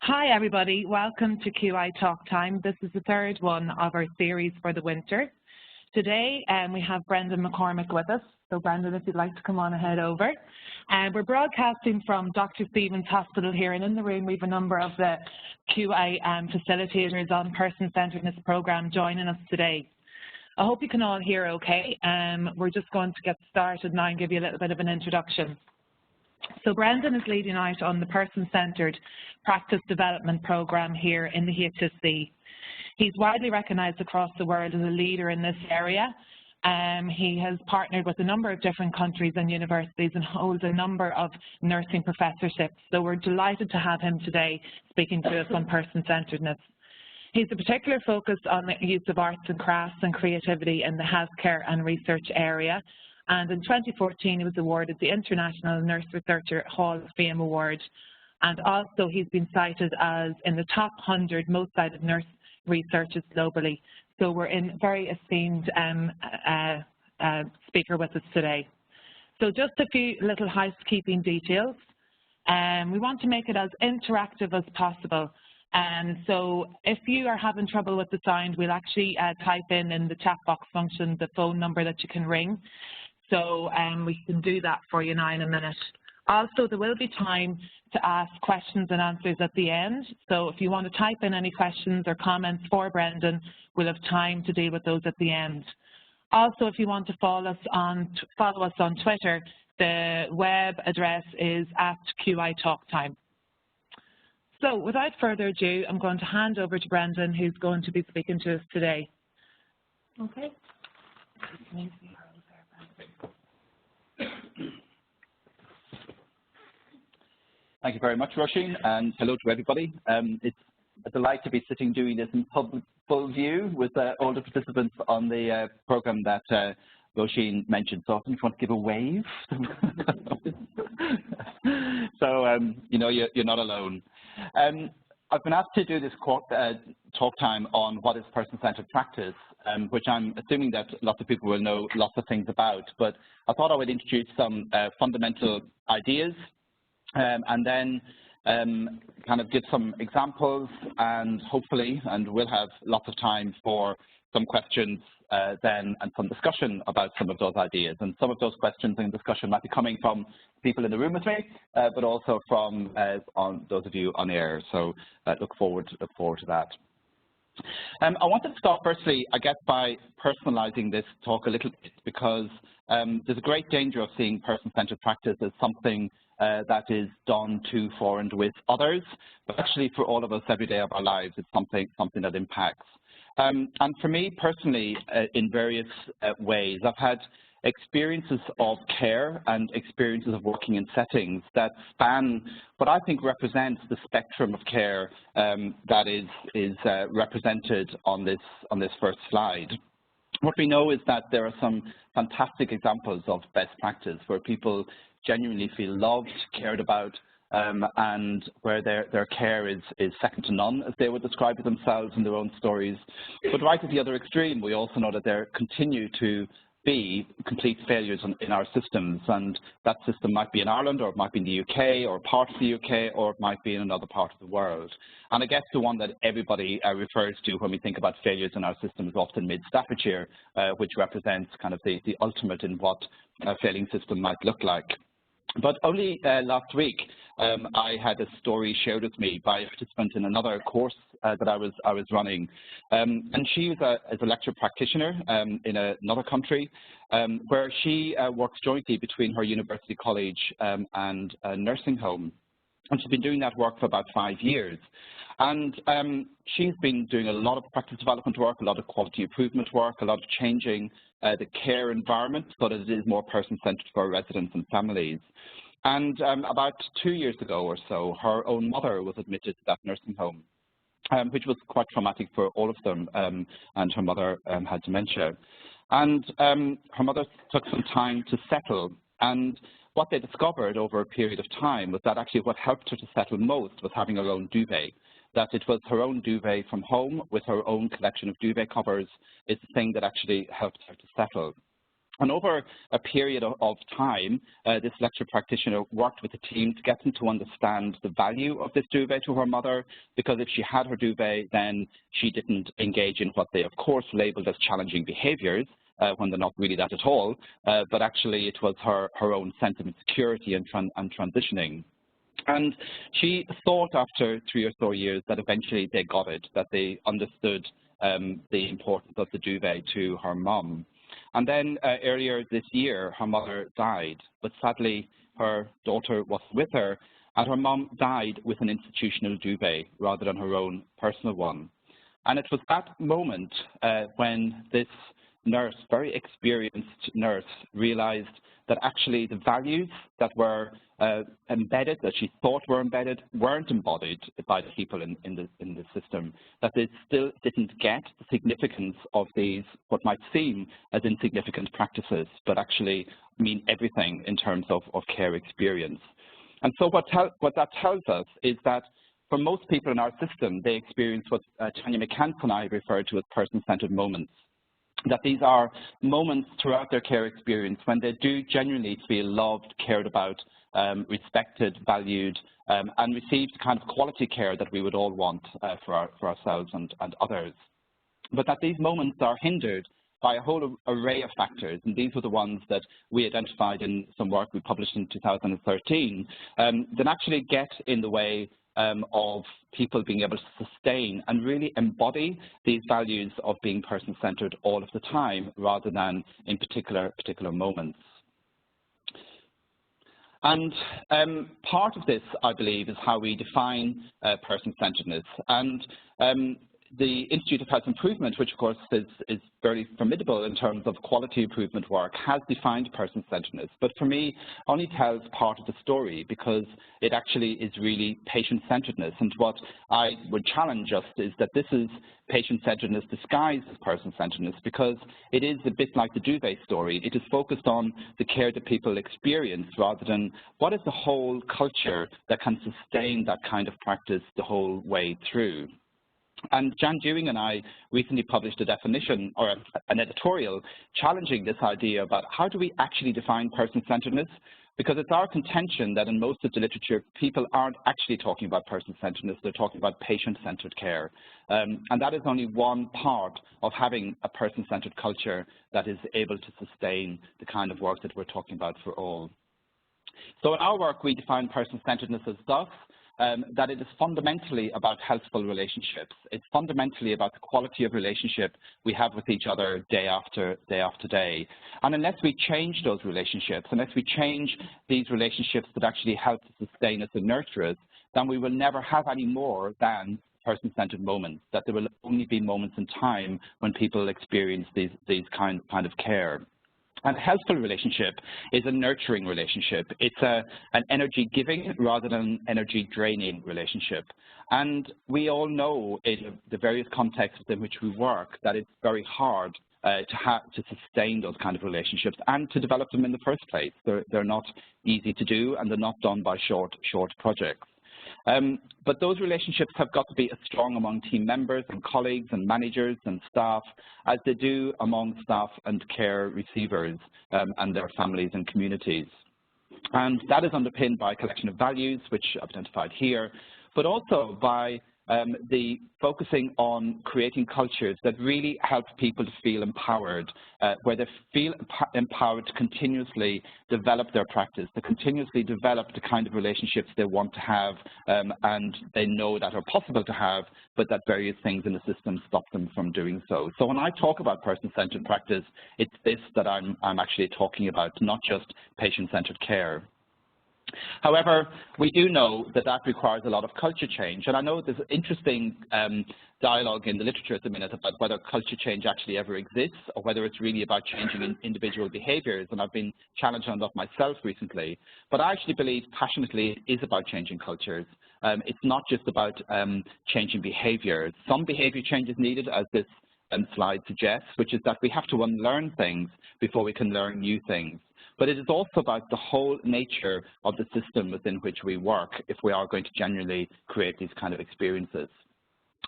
Hi everybody, welcome to QITalktime. This is the third one of our series for the winter. Today we have Brendan McCromack with us. So Brendan, if you'd like to come on ahead over. We're broadcasting from Dr. Stephen's Hospital here, and in the room we have a number of the QI facilitators on Person-Centeredness programme joining us today. I hope you can all hear okay. We're just going to get started now and give you a little bit of an introduction. So Brendan is leading out on the Person-Centered Practice Development Programme here in the HSC. He's widely recognised across the world as a leader in this area. He has partnered with a number of different countries and universities and holds a number of nursing professorships. So we're delighted to have him today speaking to us on person-centeredness. He's a particular focus on the use of arts and crafts and creativity in the healthcare and research area. And in 2014, he was awarded the International Nurse Researcher Hall of Fame Award. And also, he's been cited as in the top 100 most cited nurse researchers globally. So we're in very esteemed speaker with us today. So just a few little housekeeping details. We want to make it as interactive as possible. So if you are having trouble with the sound, we'll actually type in the chat box function the phone number that you can ring. So we can do that for you now in a minute. Also, there will be time to ask questions and answers at the end. So if you want to type in any questions or comments for Brendan, we'll have time to deal with those at the end. Also, if you want to follow us on Twitter, the web address is @QITalktime. So without further ado, I'm going to hand over to Brendan, who's going to be speaking to us today. Okay. Thank you very much, Roisin, and hello to everybody. It's a delight to be sitting doing this in full view with all the participants on the program that Roisin mentioned. So I think you want to give a wave. So, you know, you're not alone. I've been asked to do this talk time on what is person-centered practice, which I'm assuming that lots of people will know lots of things about, but I thought I would introduce some fundamental ideas and then kind of give some examples, and hopefully, and we'll have lots of time for some questions then and some discussion about some of those ideas. And some of those questions and discussion might be coming from people in the room with me, but also from on those of you on air. So look forward to that. I wanted to start firstly, I guess, by personalizing this talk a little bit, because there's a great danger of seeing person-centered practice as something that is done to, for, and with others, but actually for all of us every day of our lives, it's something that impacts. And for me personally, in various ways, I've had experiences of care and experiences of working in settings that span what I think represents the spectrum of care that is represented on this first slide. What we know is that there are some fantastic examples of best practice where people genuinely feel loved, cared about, and where their care is second to none, as they would describe it themselves in their own stories. But right at the other extreme, we also know that there continue to be complete failures in our systems, and that system might be in Ireland, or it might be in the UK, or part of the UK, or it might be in another part of the world. And I guess the one that everybody refers to when we think about failures in our system is often Mid-Staffordshire, which represents kind of the ultimate in what a failing system might look like. But only last week, I had a story shared with me by a participant in another course that I was running, and she is a lecture practitioner in another country, where she works jointly between her university college and a nursing home, and she's been doing that work for about 5 years. And she's been doing a lot of practice development work, a lot of quality improvement work, a lot of changing the care environment so that it is more person-centered for residents and families. And about 2 years ago or so, her own mother was admitted to that nursing home, which was quite traumatic for all of them, and her mother had dementia. And her mother took some time to settle, and what they discovered over a period of time was that actually what helped her to settle most was having her own duvet. That it was her own duvet from home with her own collection of duvet covers is the thing that actually helped her to settle. And over a period of time, this lecture practitioner worked with the team to get them to understand the value of this duvet to her mother, because if she had her duvet, then she didn't engage in what they, of course, labeled as challenging behaviors, when they're not really that at all, but actually it was her own sense of insecurity and transitioning. And she thought after 3 or so years that eventually they got it, that they understood the importance of the duvet to her mum. And then earlier this year, her mother died, but sadly her daughter was with her, and her mum died with an institutional duvet rather than her own personal one. And it was that moment when this nurse, very experienced nurse, realized that actually the values that were embedded, that she thought were embedded, weren't embodied by the people in the system, that they still didn't get the significance of these, what might seem as insignificant practices, but actually mean everything in terms of care experience. And so what that tells us is that for most people in our system, they experience what Tanya McCants and I refer to as person-centered moments. That these are moments throughout their care experience when they do genuinely feel loved, cared about, respected, valued, and receive the kind of quality care that we would all want for ourselves and others. But that these moments are hindered by a whole array of factors, and these were the ones that we identified in some work we published in 2013, that actually get in the way of people being able to sustain and really embody these values of being person-centered all of the time, rather than in particular moments. And part of this, I believe, is how we define person-centeredness. And the Institute of Health Improvement, which of course is very formidable in terms of quality improvement work, has defined person-centeredness. But for me, only tells part of the story, because it actually is really patient-centeredness. And what I would challenge us is that this is patient-centeredness disguised as person-centeredness, because it is a bit like the duvet story. It is focused on the care that people experience, rather than what is the whole culture that can sustain that kind of practice the whole way through. And Jan Dewing and I recently published a definition, or an editorial, challenging this idea about how do we actually define person-centeredness, because it's our contention that in most of the literature, people aren't actually talking about person-centeredness, they're talking about patient-centered care. And that is only one part of having a person-centered culture that is able to sustain the kind of work that we're talking about for all. So in our work, we define person-centeredness as thus: that it is fundamentally about healthful relationships. It's fundamentally about the quality of relationship we have with each other day after day. And unless we change those relationships, unless we change these relationships that actually help to sustain us and nurture us, then we will never have any more than person-centered moments, that there will only be moments in time when people experience these kind of care. And a healthful relationship is a nurturing relationship. It's an energy-giving rather than an energy-draining relationship. And we all know in the various contexts within which we work that it's very hard to sustain those kind of relationships and to develop them in the first place. They're not easy to do, and they're not done by short projects. But those relationships have got to be as strong among team members and colleagues and managers and staff as they do among staff and care receivers and their families and communities. And that is underpinned by a collection of values, which I've identified here, but also by the focusing on creating cultures that really help people to feel empowered, where they feel empowered to continuously develop their practice, to continuously develop the kind of relationships they want to have and they know that are possible to have, but that various things in the system stop them from doing so. So when I talk about person-centered practice, it's this that I'm actually talking about, not just patient-centered care. However, we do know that that requires a lot of culture change, and I know there's interesting dialogue in the literature at the minute about whether culture change actually ever exists or whether it's really about changing individual behaviours, and I've been challenged on that myself recently. But I actually believe passionately it is about changing cultures. It's not just about changing behaviour. Some behaviour change is needed, as this slide suggests, which is that we have to unlearn things before we can learn new things. But it is also about the whole nature of the system within which we work if we are going to genuinely create these kind of experiences.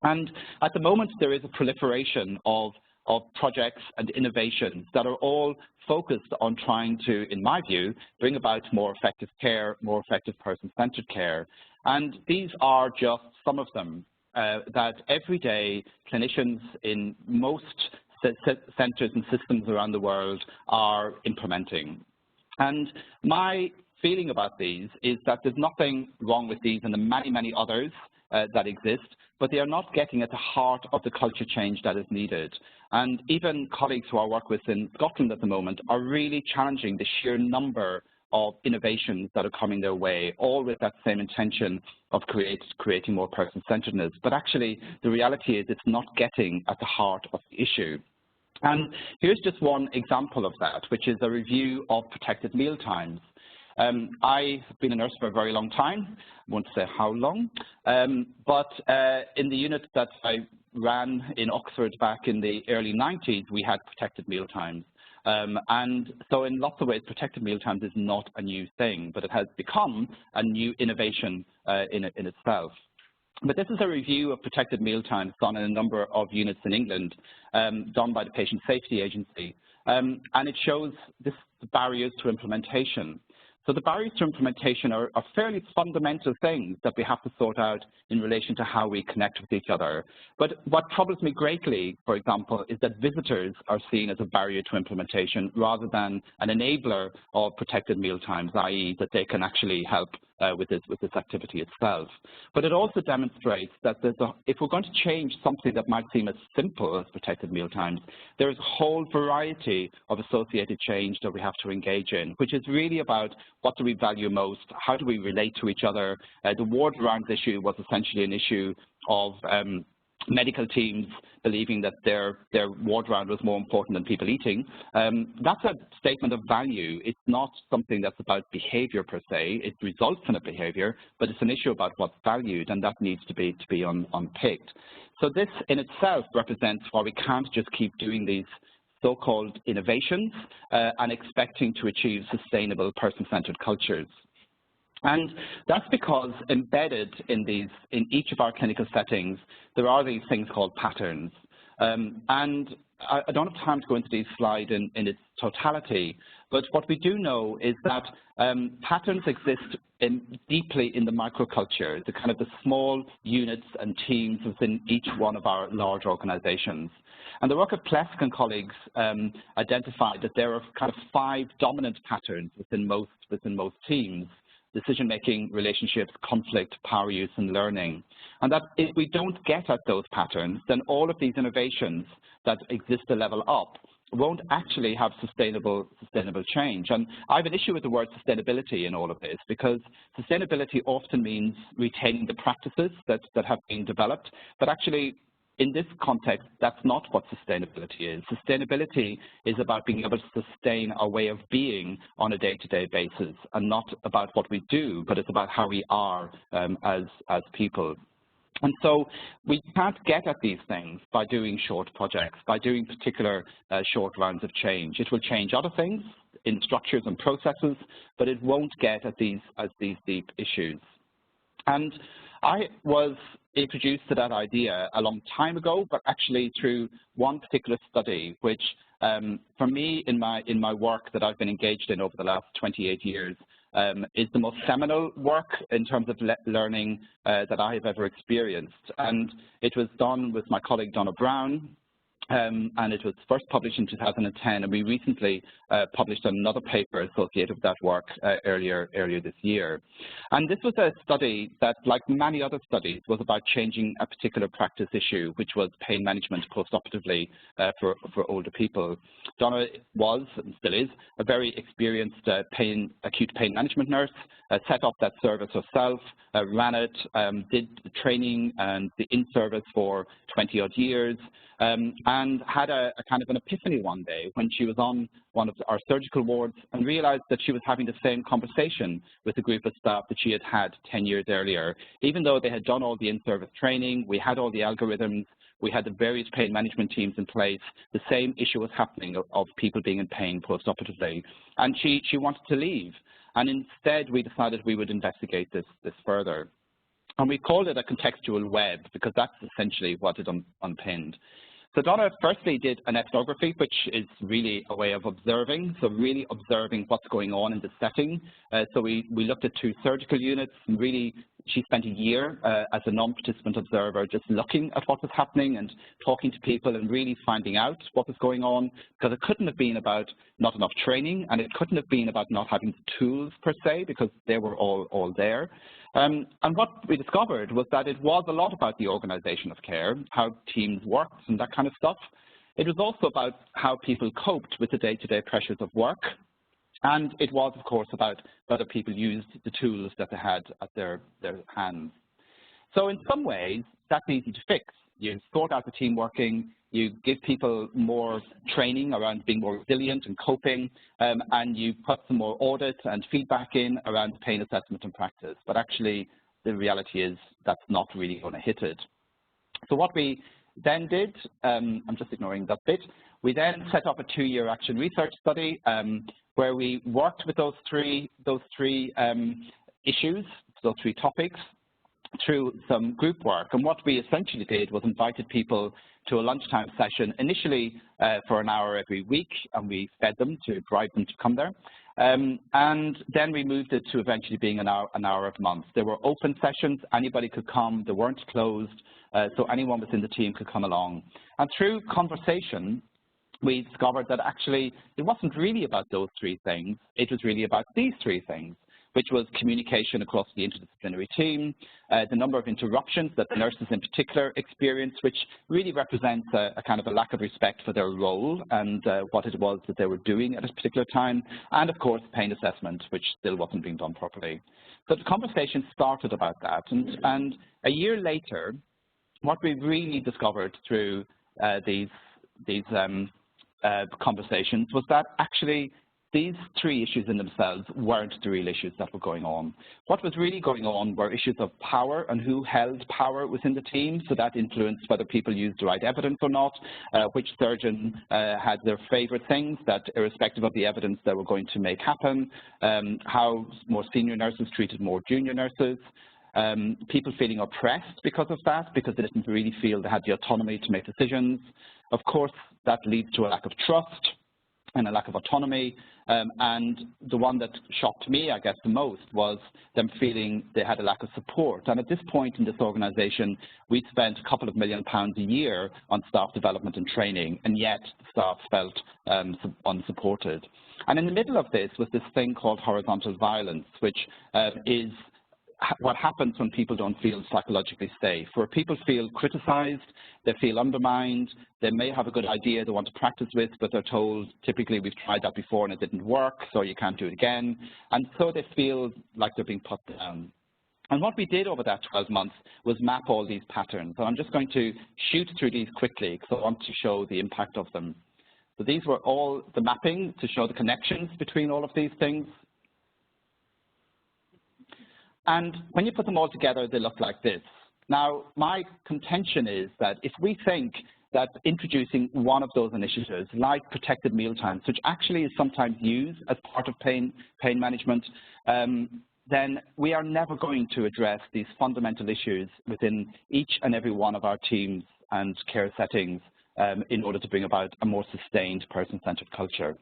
And at the moment, there is a proliferation of of projects and innovations that are all focused on trying to, in my view, bring about more effective care, more effective person-centered care. And these are just some of them that every day clinicians in most centres and systems around the world are implementing. And my feeling about these is that there's nothing wrong with these and the many, many others that exist, but they are not getting at the heart of the culture change that is needed. And even colleagues who I work with in Scotland at the moment are really challenging the sheer number of innovations that are coming their way, all with that same intention of creating more person-centeredness. But actually, the reality is it's not getting at the heart of the issue. And here's just one example of that, which is a review of protected mealtimes. I have been a nurse for a very long time. I won't say how long, but in the unit that I ran in Oxford back in the early 90s, we had protected mealtimes. And so in lots of ways, protected mealtimes is not a new thing, but it has become a new innovation in itself. But this is a review of protected mealtimes done in a number of units in England, done by the Patient Safety Agency, and it shows the barriers to implementation. So the barriers to implementation are fairly fundamental things that we have to sort out in relation to how we connect with each other. But what troubles me greatly, for example, is that visitors are seen as a barrier to implementation rather than an enabler of protected mealtimes, i.e. that they can actually help with this activity itself. But it also demonstrates that if we're going to change something that might seem as simple as protected mealtimes, there is a whole variety of associated change that we have to engage in, which is really about what do we value most, how do we relate to each other. The ward rounds issue was essentially an issue of medical teams believing that their ward round was more important than people eating. That's a statement of value. It's not something that's about behavior per se. It results in a behavior, but it's an issue about what's valued, and that needs to be unpicked. So this in itself represents why we can't just keep doing these so-called innovations and expecting to achieve sustainable person-centered cultures. And that's because embedded in each of our clinical settings, there are these things called patterns. And I don't have time to go into these slides in its totality, but what we do know is that patterns exist deeply in the microculture, the kind of the small units and teams within each one of our large organizations. And the work of Plesk and colleagues identified that there are kind of 5 dominant patterns within most teams: decision-making, relationships, conflict, power use, and learning. And that if we don't get at those patterns, then all of these innovations that exist to level up won't actually have sustainable change. And I have an issue with the word sustainability in all of this, because sustainability often means retaining the practices that have been developed, but actually in this context, that's not what sustainability is. Sustainability is about being able to sustain our way of being on a day-to-day basis, and not about what we do, but it's about how we are as people. And so we can't get at these things by doing short projects, by doing particular short rounds of change. It will change other things in structures and processes, but it won't get at these deep issues. And I was introduced to that idea a long time ago, but actually through one particular study, which for me in my work that I've been engaged in over the last 28 years is the most seminal work in terms of learning that I have ever experienced. And it was done with my colleague Donna Brown, and it was first published in 2010, and we recently published another paper associated with that work earlier this year. And this was a study that, like many other studies, was about changing a particular practice issue, which was pain management postoperatively for older people. Donna was, and still is, a very experienced acute pain management nurse, set up that service herself, ran it, did the training and the in-service for 20-odd years, and had a kind of an epiphany one day when she was on one of our surgical wards and realized that she was having the same conversation with a group of staff that she had had 10 years earlier. Even though they had done all the in-service training, we had all the algorithms, we had the various pain management teams in place, the same issue was happening of people being in pain post-operatively. And she wanted to leave. And instead, we decided we would investigate this further. And we called it a contextual web, because that's essentially what it unpinned. So Donna firstly did an ethnography, which is really a way of observing, so really observing what's going on in the setting. So we looked at 2 surgical units, and really she spent a year as a non-participant observer just looking at what was happening and talking to people and really finding out what was going on, because it couldn't have been about not enough training, and it couldn't have been about not having the tools per se, because they were all there. And what we discovered was that it was a lot about the organization of care, how teams worked and that kind of stuff. It was also about how people coped with the day-to-day pressures of work. And it was, of course, about whether people used the tools that they had at their hands. So in some ways, that's easy to fix. You sort out the team working, you give people more training around being more resilient and coping, and you put some more audit and feedback in around pain assessment and practice. But actually, the reality is that's not really going to hit it. So what we then did, I'm just ignoring that bit, we then set up a 2-year action research study where we worked with those three issues, those 3 topics, through some group work. And what we essentially did was invited people to a lunchtime session, initially for an hour every week, and we fed them to drive them to come there. And then we moved it to eventually being an hour a month. There were open sessions, anybody could come, they weren't closed, so anyone within the team could come along. And through conversation, we discovered that actually it wasn't really about those 3 things, it was really about these 3 things, which was communication across the interdisciplinary team, the number of interruptions that the nurses in particular experienced, which really represents a kind of a lack of respect for their role and what it was that they were doing at a particular time, and of course pain assessment, which still wasn't being done properly. So the conversation started about that, and a year later, what we really discovered through these conversations was that actually these 3 issues in themselves weren't the real issues that were going on. What was really going on were issues of power and who held power within the team, so that influenced whether people used the right evidence or not, which surgeon had their favorite things that irrespective of the evidence they were going to make happen, how more senior nurses treated more junior nurses, people feeling oppressed because of that, because they didn't really feel they had the autonomy to make decisions. Of course, that leads to a lack of trust and a lack of autonomy. And the one that shocked me, I guess, the most was them feeling they had a lack of support. And at this point in this organization, we spent a couple of £1 million a year on staff development and training, and yet staff felt unsupported. And in the middle of this was this thing called horizontal violence, which is what happens when people don't feel psychologically safe, where people feel criticized, they feel undermined, they may have a good idea they want to practice with, but they're told, typically, we've tried that before and it didn't work, so you can't do it again. And so they feel like they're being put down. And what we did over that 12 months was map all these patterns. And I'm just going to shoot through these quickly because I want to show the impact of them. So these were all the mapping to show the connections between all of these things. And when you put them all together, they look like this. Now, my contention is that if we think that introducing one of those initiatives, like protected mealtimes, which actually is sometimes used as part of pain management, then we are never going to address these fundamental issues within each and every one of our teams and care settings in order to bring about a more sustained person-centered culture.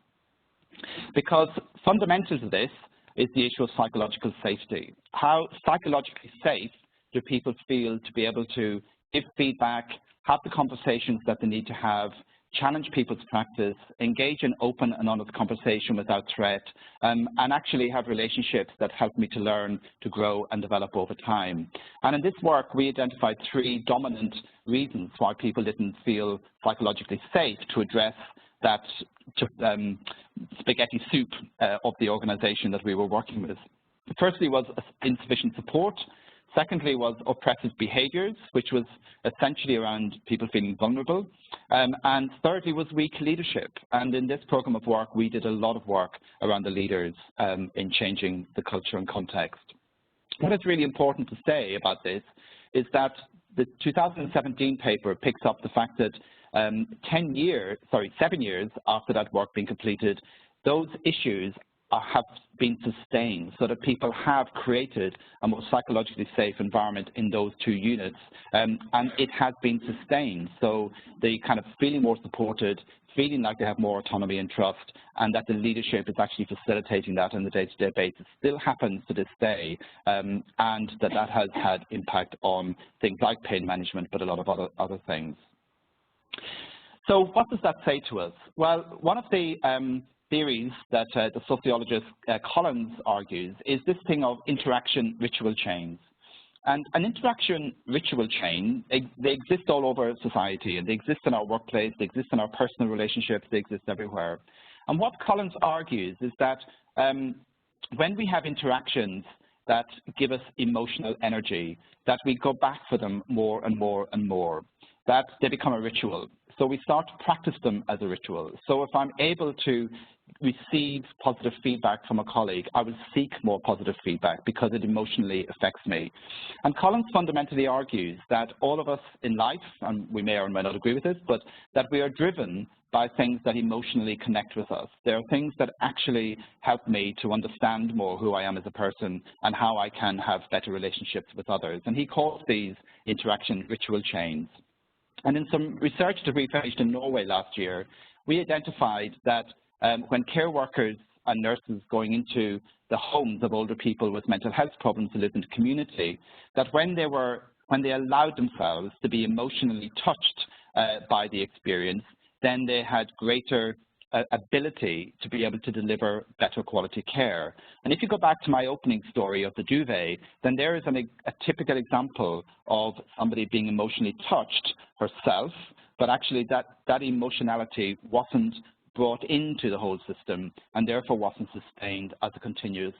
Because fundamental to this is the issue of psychological safety. How psychologically safe do people feel to be able to give feedback, have the conversations that they need to have, challenge people's practice, engage in open and honest conversation without threat, and actually have relationships that help me to learn, to grow and develop over time. And in this work, we identified 3 dominant reasons why people didn't feel psychologically safe to address that spaghetti soup of the organization that we were working with. Firstly was insufficient support. Secondly was oppressive behaviors, which was essentially around people feeling vulnerable. And thirdly was weak leadership. And in this program of work, we did a lot of work around the leaders in changing the culture and context. What is really important to say about this is that the 2017 paper picks up the fact that 7 years after that work being completed, those issues have been sustained, so that people have created a more psychologically safe environment in those 2 units, and it has been sustained. So they kind of feeling more supported, feeling like they have more autonomy and trust, and that the leadership is actually facilitating that on the day-to-day basis. Still happens to this day, and that has had impact on things like pain management, but a lot of other things. So what does that say to us? Well, one of the theories that the sociologist Collins argues is this thing of interaction ritual chains. And an interaction ritual chain, they exist all over society, and they exist in our workplace, they exist in our personal relationships, they exist everywhere. And what Collins argues is that when we have interactions that give us emotional energy, that we go back for them more and more and more, that they become a ritual. So we start to practice them as a ritual. So if I'm able to receive positive feedback from a colleague, I will seek more positive feedback because it emotionally affects me. And Collins fundamentally argues that all of us in life, and we may or may not agree with this, but that we are driven by things that emotionally connect with us. There are things that actually help me to understand more who I am as a person and how I can have better relationships with others. And he calls these interaction ritual chains. And in some research that we finished in Norway last year, we identified that when care workers and nurses going into the homes of older people with mental health problems who live in the community, that when they allowed themselves to be emotionally touched by the experience, then they had greater ability to be able to deliver better quality care. And if you go back to my opening story of the duvet, then there is a typical example of somebody being emotionally touched herself, but actually that emotionality wasn't brought into the whole system and therefore wasn't sustained as a continuous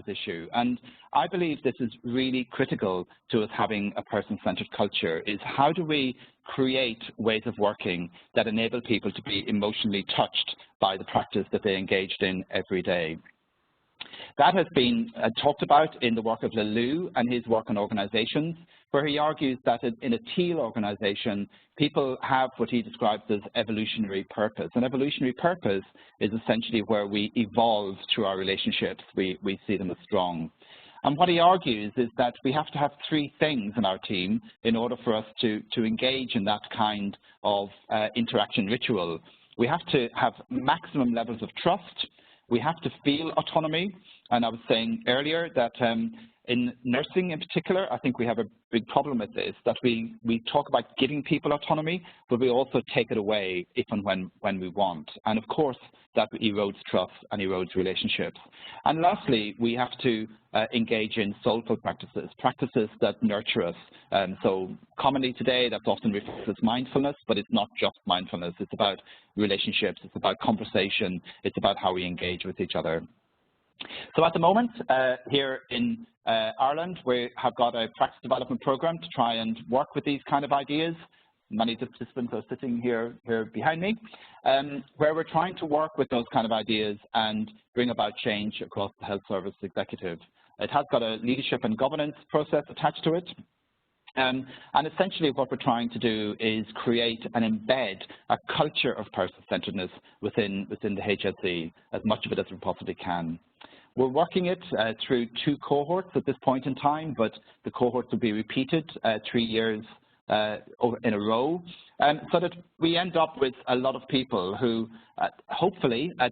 issue. And I believe this is really critical to us having a person-centered culture, is how do we create ways of working that enable people to be emotionally touched by the practice that they engaged in every day. That has been talked about in the work of Lelou and his work on organizations, where he argues that in a teal organization, people have what he describes as evolutionary purpose. And evolutionary purpose is essentially where we evolve through our relationships. We see them as strong. And what he argues is that we have to have 3 things in our team in order for us to engage in that kind of interaction ritual. We have to have maximum levels of trust. We have to feel autonomy, and I was saying earlier that in nursing in particular, I think we have a big problem with this, that we talk about giving people autonomy, but we also take it away if and when we want. And of course, that erodes trust and erodes relationships. And lastly, we have to engage in soulful practices, practices that nurture us. So commonly today, that's often referred to as mindfulness, but it's not just mindfulness. It's about relationships, it's about conversation, it's about how we engage with each other. So at the moment, here in Ireland, we have got a practice development program to try and work with these kind of ideas. Many of the participants are sitting here behind me, where we're trying to work with those kind of ideas and bring about change across the health service executive. It has got a leadership and governance process attached to it. And essentially what we're trying to do is create and embed a culture of person-centeredness within the HSE, as much of it as we possibly can. We're working it through 2 cohorts at this point in time, but the cohorts will be repeated 3 years in a row, so that we end up with a lot of people who hopefully at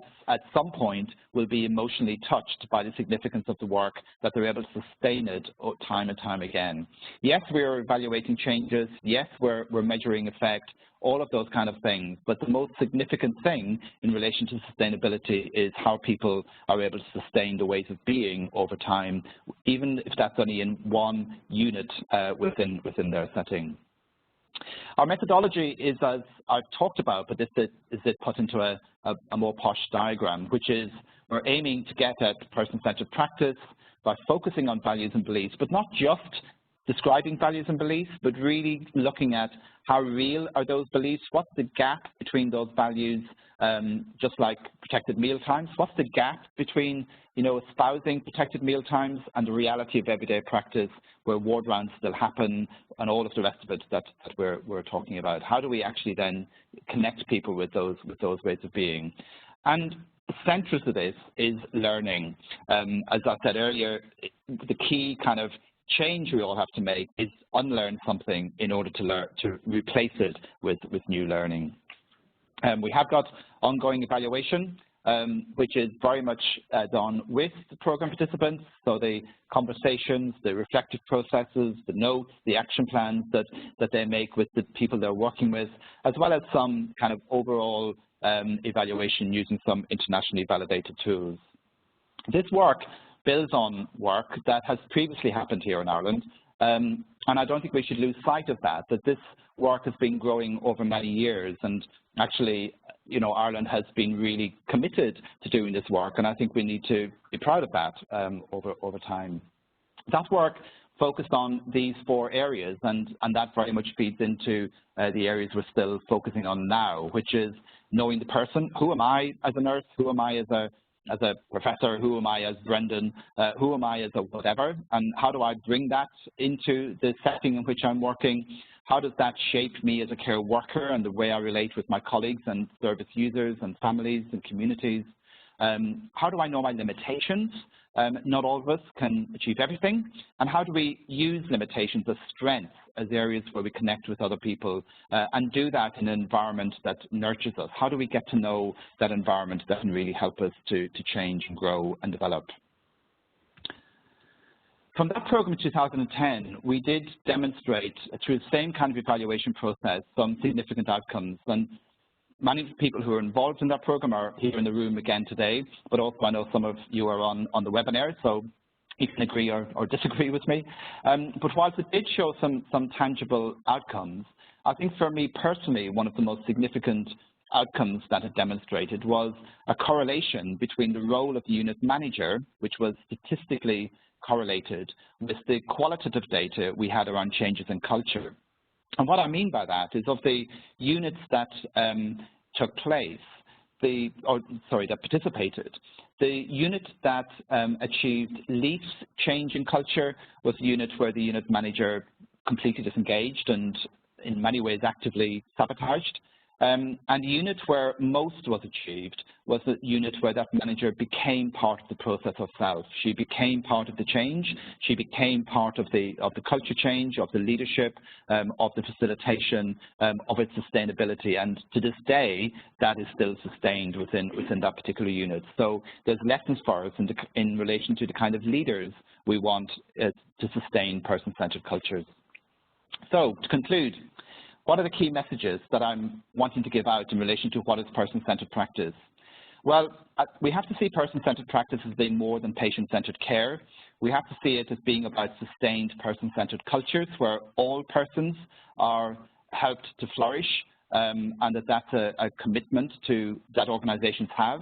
some point will be emotionally touched by the significance of the work, that they're able to sustain it time and time again. Yes, we're evaluating changes. Yes, we're measuring effect, all of those kind of things. But the most significant thing in relation to sustainability is how people are able to sustain the ways of being over time, even if that's only in one unit within their setting. Our methodology is, as I've talked about, but this is put into a more posh diagram, which is we're aiming to get at person-centered practice by focusing on values and beliefs, but not just describing values and beliefs, but really looking at how real are those beliefs, what's the gap between those values, just like protected meal times, what's the gap between, espousing protected meal times and the reality of everyday practice where ward rounds still happen and all of the rest of it that we're talking about. How do we actually then connect people with those ways of being? And central to this is learning. As I said earlier, the key kind of change we all have to make is unlearn something in order to replace it with new learning. We have got ongoing evaluation, which is very much done with the program participants, so the conversations, the reflective processes, the notes, the action plans that they make with the people they're working with, as well as some kind of overall evaluation using some internationally validated tools. This work builds on work that has previously happened here in Ireland, and I don't think we should lose sight of that this work has been growing over many years, and actually, you know, Ireland has been really committed to doing this work, and I think we need to be proud of that over time. That work focused on these 4 areas, and that very much feeds into the areas we're still focusing on now, which is knowing the person. Who am I as a nurse? Who am I as a professor? Who am I as Brendan? Who am I as a whatever? And how do I bring that into the setting in which I'm working? How does that shape me as a care worker and the way I relate with my colleagues and service users and families and communities? How do I know my limitations? Not all of us can achieve everything. And how do we use limitations as strengths, as areas where we connect with other people, and do that in an environment that nurtures us? How do we get to know that environment that can really help us to change and grow and develop? From that program in 2010, we did demonstrate through the same kind of evaluation process some significant outcomes. And many of the people who are involved in that program are here in the room again today, but also I know some of you are on the webinar, so you can agree or disagree with me. But whilst it did show some tangible outcomes, I think for me personally, one of the most significant outcomes that it demonstrated was a correlation between the role of the unit manager, which was statistically correlated with the qualitative data we had around changes in culture. And what I mean by that is of the units that took place, that participated, the unit that achieved least change in culture was the unit where the unit manager completely disengaged and in many ways actively sabotaged. And the unit where most was achieved was the unit where that manager became part of the process herself. She became part of the change. She became part of the culture change, of the leadership, of the facilitation, of its sustainability. And to this day, that is still sustained within that particular unit. So there's lessons for us in relation to the kind of leaders we want to sustain person-centered cultures. So to conclude, what are the key messages that I'm wanting to give out in relation to what is person-centered practice? Well, we have to see person-centered practice as being more than patient-centered care. We have to see it as being about sustained person-centered cultures where all persons are helped to flourish, and that's a commitment that organizations have.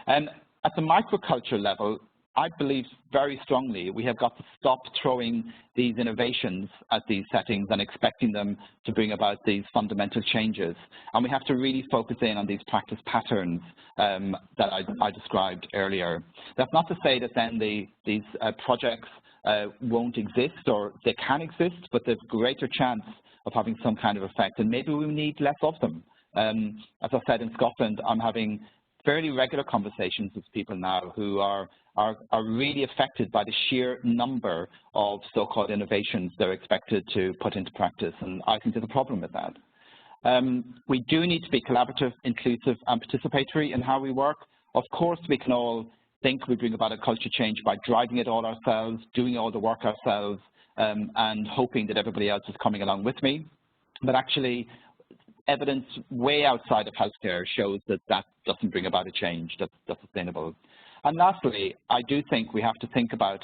At the microculture level, I believe very strongly we have got to stop throwing these innovations at these settings and expecting them to bring about these fundamental changes. And we have to really focus in on these practice patterns that I described earlier. That's not to say that then these projects won't exist, or they can exist, but there's greater chance of having some kind of effect, and maybe we need less of them. As I said, in Scotland, I'm having fairly regular conversations with people now who are really affected by the sheer number of so-called innovations they're expected to put into practice, and I think there's a problem with that. We do need to be collaborative, inclusive, and participatory in how we work. Of course, we can all think we bring about a culture change by driving it all ourselves, doing all the work ourselves, and hoping that everybody else is coming along with me. But actually, evidence way outside of healthcare shows that that doesn't bring about a change that's sustainable. And lastly, I do think we have to think about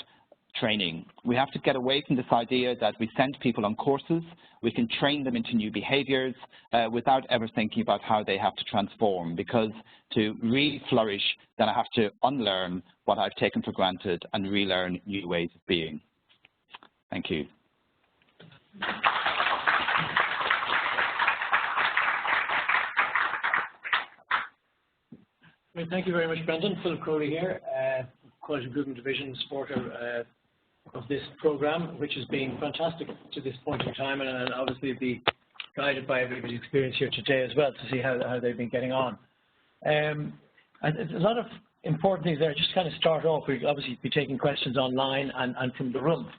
training. We have to get away from this idea that we send people on courses, we can train them into new behaviors without ever thinking about how they have to transform, because to really flourish, then I have to unlearn what I've taken for granted and relearn new ways of being. Thank you. Well, thank you very much, Brendan. Phil Crowley here, Quality Improvement Division supporter of this program, which has been fantastic to this point in time, and obviously be guided by everybody's experience here today as well to see how they've been getting on. there's a lot of important things there. Just to kind of start off, we'll obviously be taking questions online and from the room.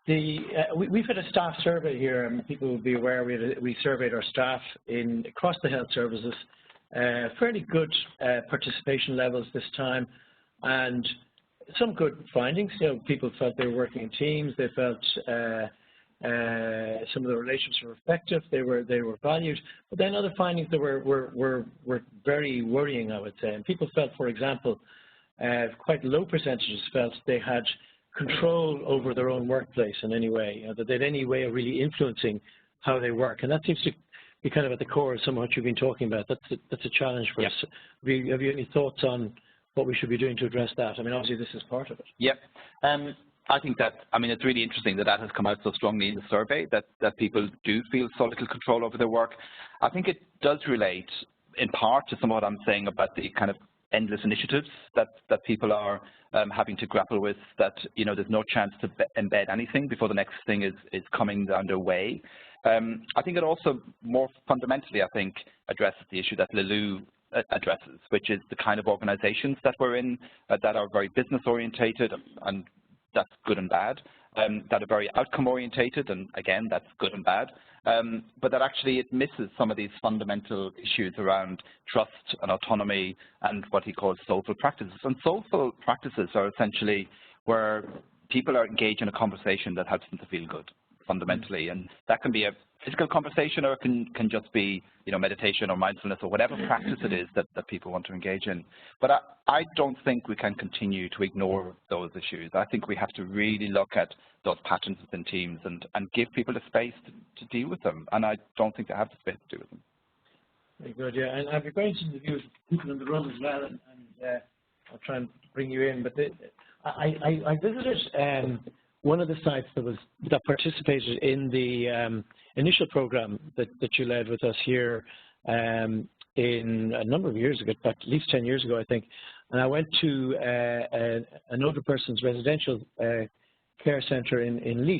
We've had a staff survey here, and people will be aware we surveyed our staff across the health services. Fairly good participation levels this time, and some good findings. You know, people felt they were working in teams. They felt some of the relationships were effective. They were valued. But then other findings that were very worrying, I would say. And people felt, for example, quite low percentages felt they had control over their own workplace in any way, you know, that they had any way of really influencing how they work. And that seems to be kind of at the core of some of what you've been talking about. That's a challenge for us. Have you any thoughts on what we should be doing to address that? I mean, obviously this is part of it. Yep. I think that, I mean, it's really interesting that that has come out so strongly in the survey, that people do feel so little control over their work. I think it does relate in part to some of what I'm saying about the kind of endless initiatives that people are having to grapple with, that, you know, there's no chance to embed anything before the next thing is coming underway. I think it also more fundamentally, I think, addresses the issue that Lulu addresses, which is the kind of organizations that we're in that are very business orientated, and that's good and bad, that are very outcome orientated, and again, that's good and bad, but that actually it misses some of these fundamental issues around trust and autonomy and what he calls soulful practices. And soulful practices are essentially where people are engaged in a conversation that helps them to feel good, fundamentally, and that can be a physical conversation, or it can just be, you know, meditation or mindfulness or whatever practice it is that people want to engage in. But I don't think we can continue to ignore those issues. I think we have to really look at those patterns within teams and give people a space to deal with them. And I don't think they have the space to deal with them. Very good, yeah. And I've been going to the views of people in the room as well, and I'll try and bring you in. But I visited one of the sites that participated in the initial program that you led with us here in a number of years ago, at least 10 years ago, I think. And I went to an older person's residential care centre in Laois,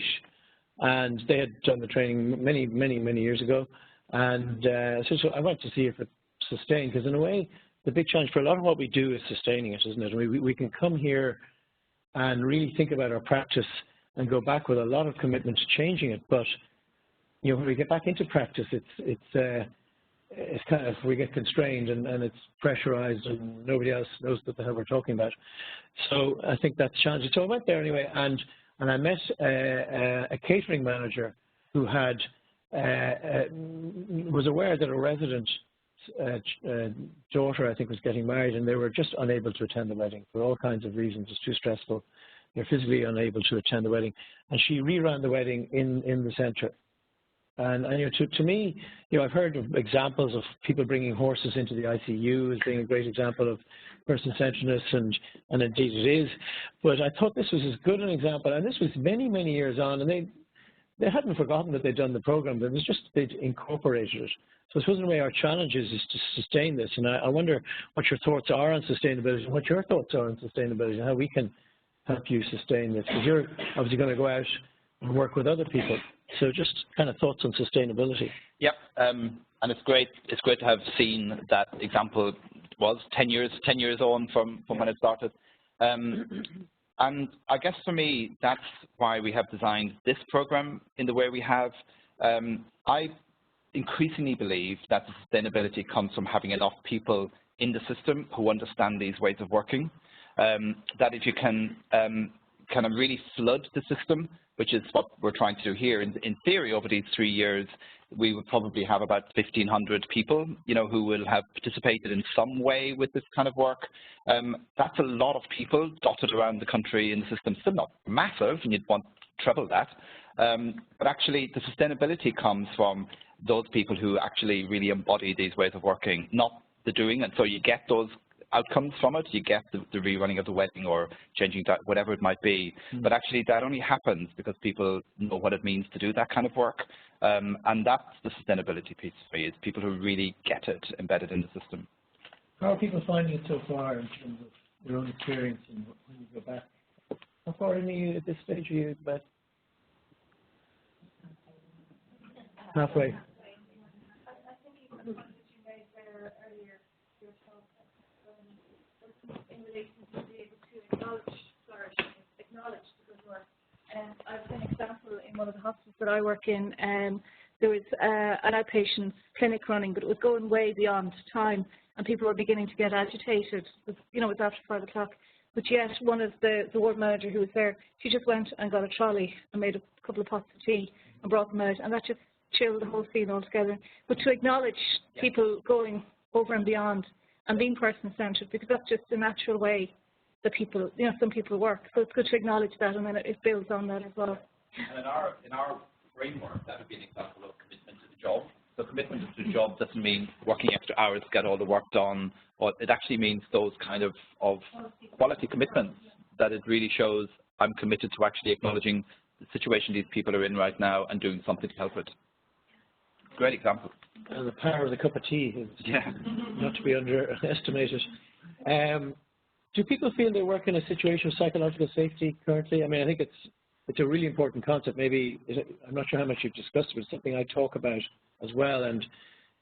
and they had done the training many years ago. And so I went to see if it sustained, because in a way, the big challenge for a lot of what we do is sustaining it, isn't it? We can come here and really think about our practice and go back with a lot of commitment to changing it. But you know, when we get back into practice, it's kind of, we get constrained and it's pressurized, and nobody else knows what the hell we're talking about. So I think that's challenging. So I went there anyway, and I met a catering manager who had was aware that a resident daughter, I think, was getting married, and they were just unable to attend the wedding for all kinds of reasons. It's too stressful. They're physically unable to attend the wedding, and she reran the wedding in the centre. And you know, to me, you know, I've heard of examples of people bringing horses into the ICU as being a great example of person-centeredness, and indeed it is. But I thought this was as good an example, and this was many years on, and they hadn't forgotten that they'd done the program, but it was just they'd incorporated it. So I suppose in a way our challenge is to sustain this, and I wonder what your thoughts are on sustainability, and what your thoughts are on sustainability, and how we can help you sustain this, because you're obviously going to go out and work with other people. So just kind of thoughts on sustainability. Yep, and it's great to have seen that example. It was 10 years on from when it started. And I guess for me, that's why we have designed this program in the way we have. I increasingly believe that sustainability comes from having enough people in the system who understand these ways of working. That if you can kind of really flood the system, which is what we're trying to do here. In theory, over these 3 years, we would probably have about 1,500 people, you know, who will have participated in some way with this kind of work. That's a lot of people dotted around the country in the system. Still not massive, and you'd want treble that. But actually, the sustainability comes from those people who actually really embody these ways of working, not the doing. And so you get those outcomes from it. You get the rerunning of the wedding or changing that, whatever it might be. But actually that only happens because people know what it means to do that kind of work. And that's the sustainability piece for me, is people who really get it embedded in the system. How are people finding it so far in terms of your own experience and when you go back? How far are you at this stage? Are you about halfway? I think you made there earlier, you were talking acknowledge flourishing, acknowledge the good work. I've an example in one of the hospitals that I work in. There was an outpatient clinic running, but it was going way beyond time, and people were beginning to get agitated. It was after 5 o'clock. But yet, one of the ward manager who was there, she just went and got a trolley and made a couple of pots of tea and brought them out, and that just chilled the whole scene altogether. But to acknowledge people going over and beyond and being person-centered, because that's just the natural way that people, some people work. So it's good to acknowledge that, and then it builds on that as well. And in our framework, that would be an example of commitment to the job. So commitment to the job doesn't mean working extra hours to get all the work done, or it actually means those kind of quality commitments, that it really shows I'm committed to actually acknowledging the situation these people are in right now and doing something to help it. Great example. And the power of the cup of tea is not to be underestimated. Do people feel they work in a situation of psychological safety currently? I mean, I think it's a really important concept. Maybe, I'm not sure how much you've discussed it, but it's something I talk about as well. And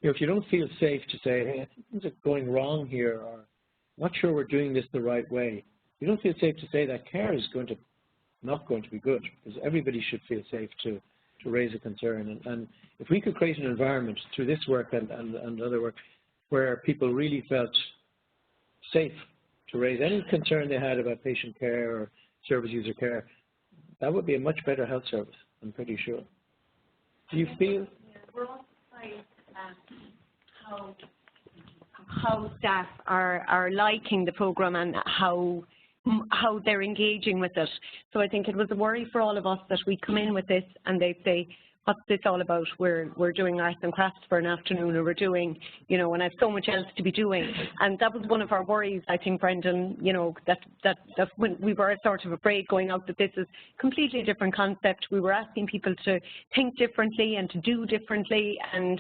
if you don't feel safe to say, hey, I think things are going wrong here, or I'm not sure we're doing this the right way, you don't feel safe to say that care is not going to be good, because everybody should feel safe to raise a concern. And if we could create an environment through this work and other work where people really felt safe to raise any concern they had about patient care or service user care, that would be a much better health service, I'm pretty sure. Do you feel? We're also surprised at how staff are liking the program and how they're engaging with it. So I think it was a worry for all of us that we come in with this and they'd say, what's this all about? We're doing arts and crafts for an afternoon, or we're doing, and I have so much else to be doing. And that was one of our worries, I think, Brendan, that when we were sort of afraid going out that this is a completely different concept. We were asking people to think differently and to do differently, and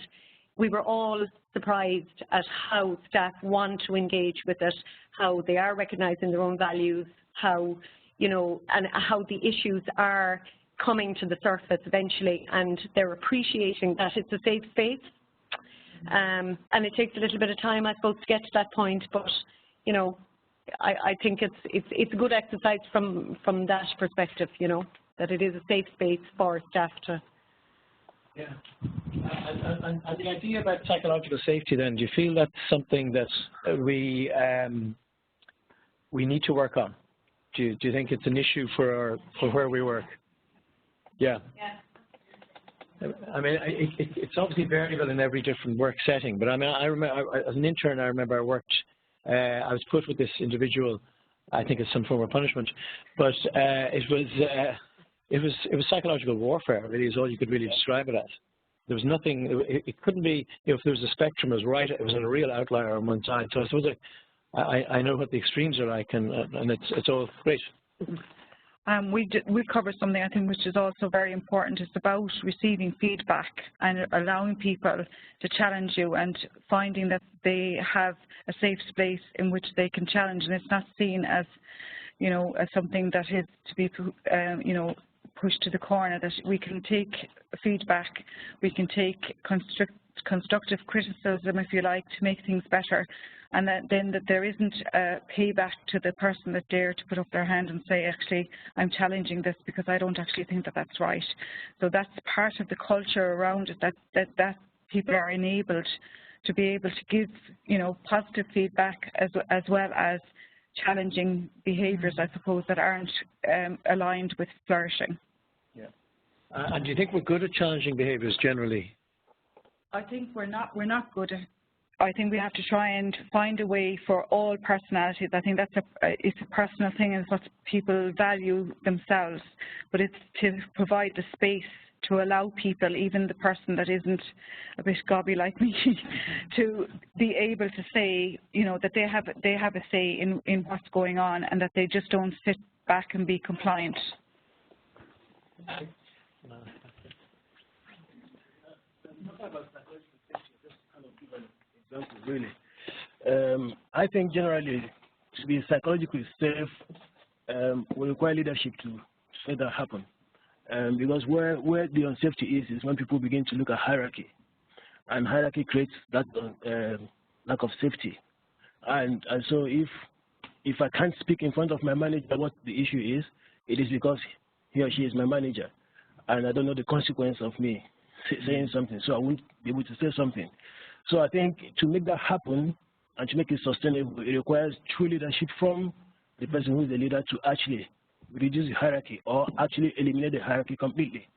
we were all surprised at how staff want to engage with it, how they are recognizing their own values, how, and how the issues are coming to the surface eventually, and they're appreciating that it's a safe space. And it takes a little bit of time, I suppose, to get to that point, but I think it's a good exercise from that perspective, that it is a safe space for staff to. Yeah. And the idea about psychological safety, then, do you feel that's something that we need to work on? Do you think it's an issue for where we work? Yeah. I mean, it's obviously variable in every different work setting, but I mean, I remember as an intern, I remember I was put with this individual, I think it's some form of punishment, but it was psychological warfare, really, is all you could really describe it as. There was nothing, it couldn't be, if there was a spectrum, it was on a real outlier on one side. So I suppose I know what the extremes are like, and it's all great. We've covered something, I think, which is also very important. It's about receiving feedback and allowing people to challenge you and finding that they have a safe space in which they can challenge, and it's not seen as, as something that is to be, pushed to the corner, that we can take feedback, we can take constructive criticism, if you like, to make things better, and that there isn't a payback to the person that dared to put up their hand and say, actually, I'm challenging this because I don't actually think that that's right. So that's part of the culture around it, that people are enabled to be able to give, positive feedback as well as challenging behaviours, I suppose, that aren't aligned with flourishing. Yeah. And do you think we're good at challenging behaviours generally? I think we're not good at. I think we have to try and find a way for all personalities. I think it's a personal thing, and it's what people value themselves. But it's to provide the space to allow people, even the person that isn't a bit gobby like me, to be able to say, that they have a say in what's going on, and that they just don't sit back and be compliant. Really, I think generally to be psychologically safe will require leadership to make that happen. Because where the unsafety is when people begin to look at hierarchy, and hierarchy creates that lack of safety. And so if if I can't speak in front of my manager what the issue is, it is because he or she is my manager, and I don't know the consequence of me saying something, so I won't be able to say something. So I think to make that happen and to make it sustainable, it requires true leadership from the person who is the leader to actually reduce the hierarchy or actually eliminate the hierarchy completely.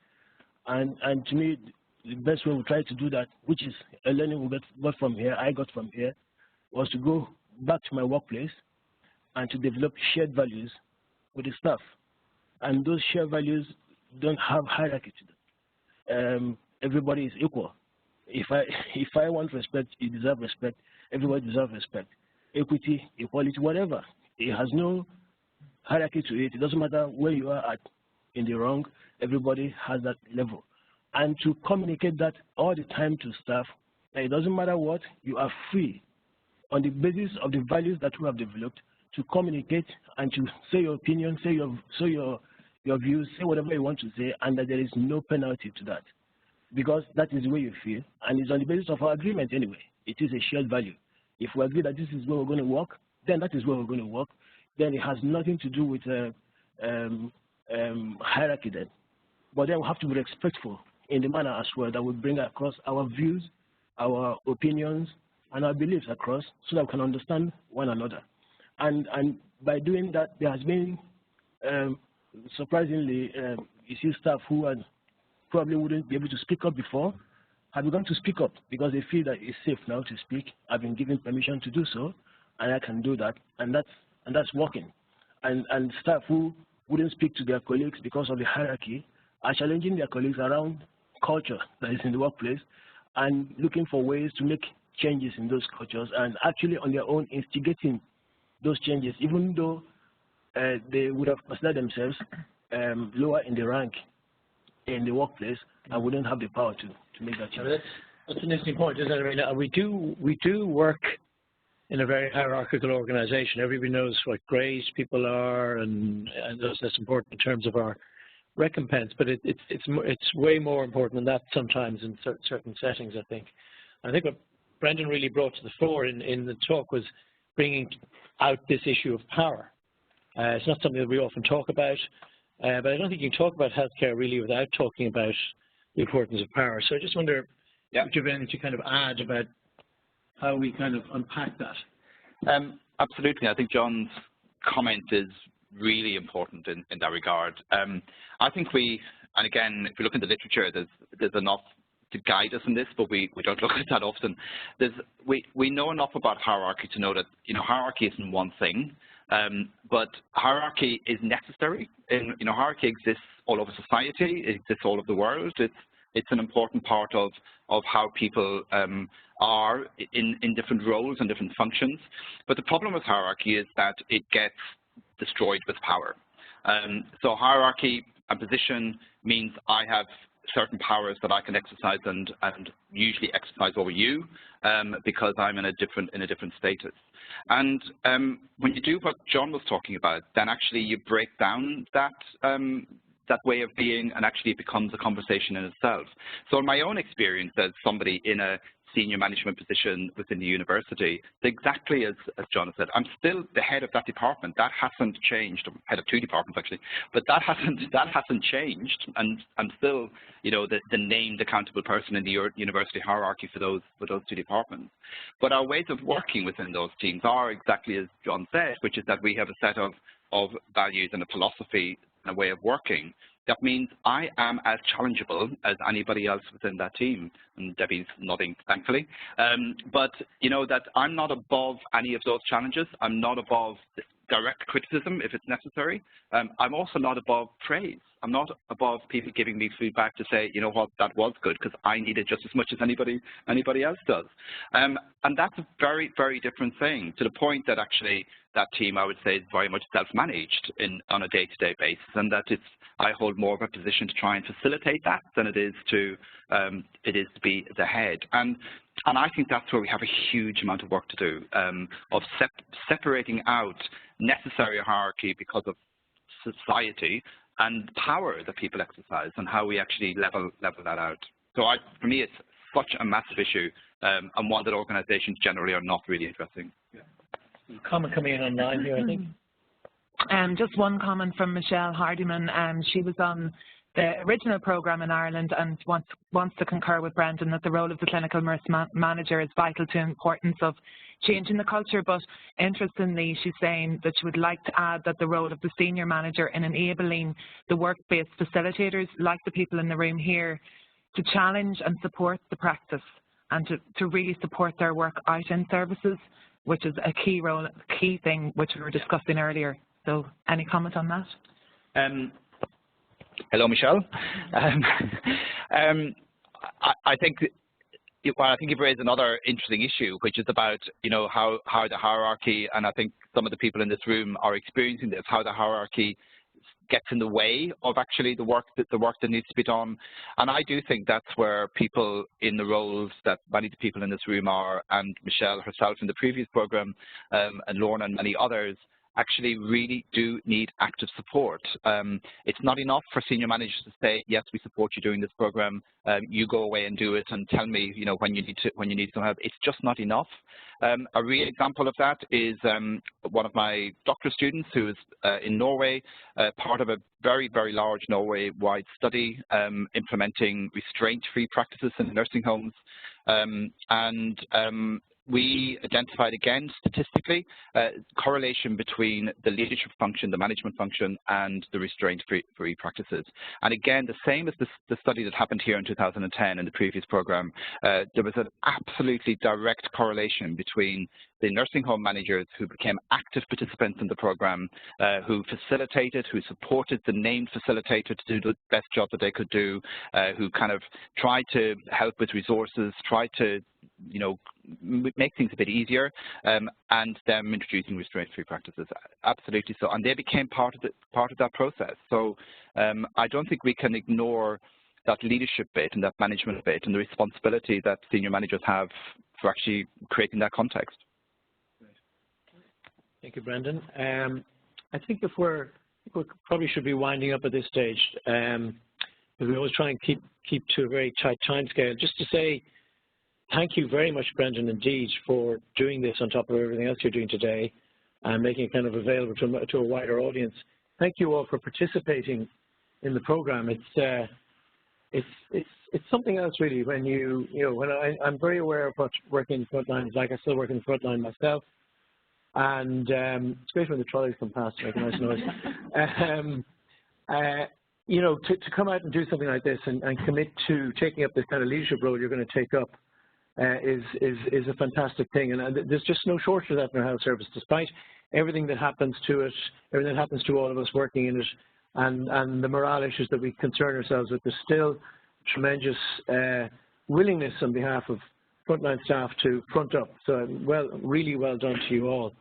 And to me, the best way we try to do that, which is a learning we got from here, I got from here, was to go back to my workplace and to develop shared values with the staff. And those shared values don't have hierarchy to them. Everybody is equal. If I want respect, you deserve respect. Everybody deserves respect. Equity, equality, whatever. It has no hierarchy to it. It doesn't matter where you are at in the wrong. Everybody has that level. And to communicate that all the time to staff, that it doesn't matter what, you are free on the basis of the values that we have developed to communicate and to say your opinion, say your views, say whatever you want to say, and that there is no penalty to that. Because that is the way you feel, and it's on the basis of our agreement anyway. It is a shared value. If we agree that this is where we're going to work, then that is where we're going to work. Then it has nothing to do with hierarchy then. But then we have to be respectful in the manner as well that we bring across our views, our opinions, and our beliefs across so that we can understand one another. And by doing that, there has been, surprisingly, you see staff who had probably wouldn't be able to speak up before, have begun to speak up because they feel that it's safe now to speak. I've been given permission to do so, and I can do that, and that's working. And staff who wouldn't speak to their colleagues because of the hierarchy are challenging their colleagues around culture that is in the workplace and looking for ways to make changes in those cultures and actually on their own instigating those changes, even though they would have considered themselves lower in the rank in the workplace and wouldn't have the power to make that change. That's an interesting point, isn't it? I mean, we do work in a very hierarchical organization. Everybody knows what grades people are, and that's important in terms of our recompense. But it's way more important than that sometimes in certain settings. I think what Brendan really brought to the fore in the talk was bringing out this issue of power. It's not something that we often talk about. But I don't think you can talk about healthcare really without talking about the importance of power. So I just wonder if you have anything to kind of add about how we kind of unpack that. Absolutely. I think John's comment is really important in that regard. I think and again, if we look in the literature, there's enough to guide us in this, but we don't look at that often. We know enough about hierarchy to know that hierarchy isn't one thing. But hierarchy is necessary. Hierarchy exists all over society. It exists all over the world. It's an important part of how people are in different roles and different functions. But the problem with hierarchy is that it gets destroyed with power. So hierarchy and position means I have certain powers that I can exercise and usually exercise over you because I'm in a different status. And when you do what John was talking about, then actually you break down that way of being, and actually it becomes a conversation in itself. So in my own experience as somebody in a senior management position within the university, exactly as John said, I'm still the head of that department. That hasn't changed. I'm head of 2 departments actually, but that hasn't changed, and I'm still, the named accountable person in the university hierarchy for those 2 departments. But our ways of working within those teams are exactly as John said, which is that we have a set of values and a philosophy and a way of working. That means I am as challengeable as anybody else within that team. And Debbie's nodding, thankfully. But, that I'm not above any of those challenges. I'm not above direct criticism if it's necessary. I'm also not above praise. I'm not above people giving me feedback to say, you know what, that was good, because I need it just as much as anybody else does. And that's a very, very different thing, to the point that actually that team, I would say, is very much self-managed on a day-to-day basis, and that I hold more of a position to try and facilitate that than it is to be the head. And I think that's where we have a huge amount of work to do, of separating out necessary hierarchy because of society and power that people exercise, and how we actually level that out. So for me, it's such a massive issue, and one that organizations generally are not really addressing. Yeah. comment coming in online here, I think. Just one comment from Michelle Hardiman. She was on the original programme in Ireland and wants to concur with Brendan that the role of the clinical nurse manager is vital to the importance of changing the culture. But interestingly, she's saying that she would like to add that the role of the senior manager in enabling the work-based facilitators, like the people in the room here, to challenge and support the practice and to really support their work out in services, which is a key thing which we were discussing earlier. So any comment on that? Hello, Michelle. I think you've raised another interesting issue, which is about how the hierarchy, and I think some of the people in this room are experiencing this, how the hierarchy gets in the way of actually the work that needs to be done. And I do think that's where people in the roles that many of the people in this room are, and Michelle herself in the previous program, and Lorna and many others, actually really do need active support. It's not enough for senior managers to say, yes, we support you doing this program. You go away and do it and tell me, when you need some help. It's just not enough. A real example of that is one of my doctoral students who is in Norway, part of a very, very large Norway-wide study implementing restraint-free practices in nursing homes. We identified, again, statistically, correlation between the leadership function, the management function, and the restraint-free practices. And again, the same as the study that happened here in 2010 in the previous program, there was an absolutely direct correlation between the nursing home managers who became active participants in the program, who facilitated, who supported the named facilitator to do the best job that they could do, who kind of tried to help with resources, tried to make things a bit easier, and them introducing restraint-free practices. Absolutely so, and they became part of that process. So I don't think we can ignore that leadership bit and that management bit and the responsibility that senior managers have for actually creating that context. Thank you, Brendan. I think we probably should be winding up at this stage. We always try and keep to a very tight time scale. Just to say, thank you very much, Brendan, indeed, for doing this on top of everything else you're doing today and making it kind of available to a wider audience. Thank you all for participating in the program. It's something else, really, when I'm very aware of what's working in the front lines. Like, I still work in the front line myself. And it's great when the trolleys come past to make a nice noise. To come out and do something like this and commit to taking up this kind of leadership role you're going to take up is a fantastic thing. And there's just no shortage of that in our health service, despite everything that happens to it, everything that happens to all of us working in it, and the morale issues that we concern ourselves with. There's still tremendous willingness on behalf of frontline staff to front up. So, really well done to you all.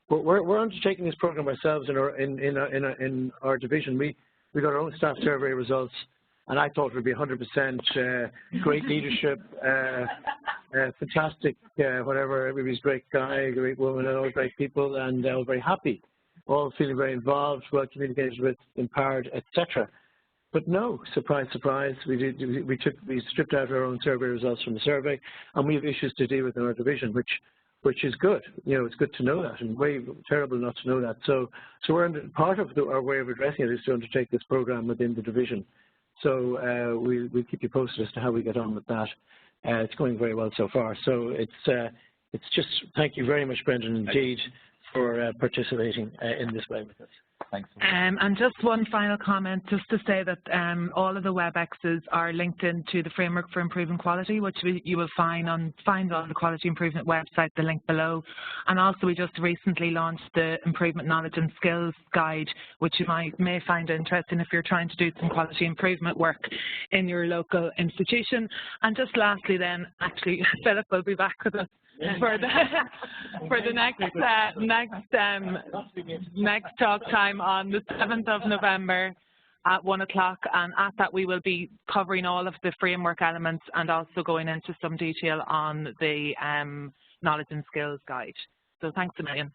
But we're undertaking this program ourselves in our division. We got our own staff survey results, and I thought it would be 100% great leadership, fantastic, whatever. Everybody's great guy, great woman, and all great people, and all very happy, all feeling very involved, well communicated with, empowered, etc. But no, surprise, surprise, we stripped out our own survey results from the survey, and we have issues to deal with in our division, which is good. It's good to know that, and way terrible not to know that. So part of our way of addressing it is to undertake this program within the division. So we'll keep you posted as to how we get on with that. It's going very well so far. So it's just thank you very much, Brendan, indeed, for participating in this way with us. Thanks. And just one final comment, just to say that all of the WebExes are linked into the Framework for Improving Quality, which you will find on the Quality Improvement website, the link below. And also we just recently launched the Improvement Knowledge and Skills Guide, which you may find interesting if you're trying to do some quality improvement work in your local institution. And just lastly then, actually, Philip will be back with us for the next talk time on the 7th of November at 1 o'clock, and at that we will be covering all of the framework elements and also going into some detail on the knowledge and skills guide. So thanks a million.